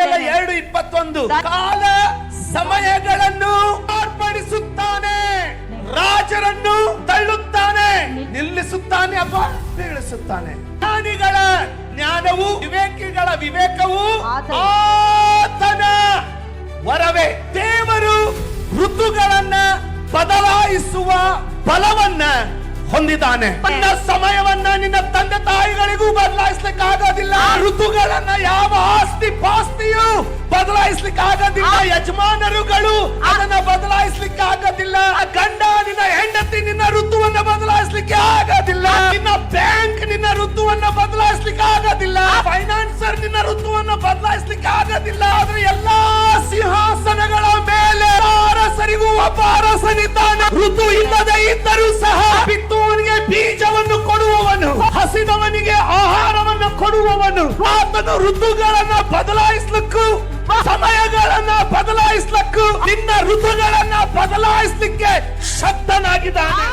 ದಾನಿಯೇಲ 2:21 ಕಾಲ ಸಮಯಗಳನ್ನು ಮಾರ್ಪಡಿಸುತ್ತಾನೆ, ರಾಜರನ್ನು ತಳ್ಳುತ್ತಾನೆ, ನಿಲ್ಲಿಸುತ್ತಾನೆ ಅಪ್ಪ ಬೀಳಿಸುತ್ತಾನೆ. ಜ್ಞಾನಿಗಳ ಜ್ಞಾನವು ವಿವೇಕಿಗಳ ವಿವೇಕವು ಆತನ ವರವೇ. ದೇವರು ಋತುಗಳನ್ನ ಬದಲಾಯಿಸುವ ಬಲವನ್ನ ಹೊಂದಿದ್ದಾನೆ. ನಿನ್ನ ಸಮಯವನ್ನ ನಿನ್ನ ತಂದೆ ತಾಯಿಗಳಿಗೂ ಬದಲಾಯಿಸ್ಲಿಕ್ಕೆ ಆಗೋದಿಲ್ಲ. ಋತುಗಳನ್ನ ಯಾವ ಆಸ್ತಿ ಪಾಸ್ತಿಯು ಬದಲಾಯಿಸ್ಲಿಕ್ಕೆ ಆಗೋದಿಲ್ಲ. ಯಜಮಾನರುಗಳು ಅದನ್ನ ಬದಲಾಯಿಸ್ಲಿಕ್ಕೆ ಆಗೋದಿಲ್ಲ. ಗಂಡ ನಿನ್ನ ಹೆಂಡತಿ ನಿನ್ನ ಋತುವನ್ನ ಬದಲಾಯಿಸ್ಲಿಕ್ಕೆ ಆಗೋದಿಲ್ಲ. ನಿನ್ನ ಬ್ಯಾಂಕ್ ನಿನ್ನ ಋತುವನ್ನ ಬದಲಾಯಿಸ್ಲಿಕ್ಕೆ ಆಗೋದಿಲ್ಲ. ಫೈನಾನ್ಸರ್ ನಿನ್ನ ಋತುವನ್ನ ಬದಲಾಯಿಸ್ಲಿಕ್ಕೆ ಆಗೋದಿಲ್ಲ. ಆದ್ರೆ ಎಲ್ಲಾ ಸಿಂಹಾಸನಗಳ ಮೇಲೆ ಅರಸರಿಗೂ ಒಬ್ಬ ಅರಸನಿದ್ದಾನೆ. ಋತು ಇಲ್ಲದೆ ಇದ್ದರೂ ಸಹ ಬಿತ್ತುವವನಿಗೆ ಬೀಜವನ್ನು ಕೊಡುವವನು, ಹಸಿದವನಿಗೆ ಆಹಾರವನ್ನು ಕೊಡುವವನು. ಆತನು ಋತುಗಳನ್ನ ಬದಲಾಯಿಸ್ಲಿಕ್ಕೂ ಸಮಯಗಳನ್ನ ಬದಲಾಯಿಸ್ಲಿಕ್ಕೂ ನಿನ್ನ ಋತುಗಳನ್ನ ಬದಲಾಯಿಸ್ಲಿಕ್ಕೆ ಶಕ್ತನಾಗಿದ್ದಾನೆ.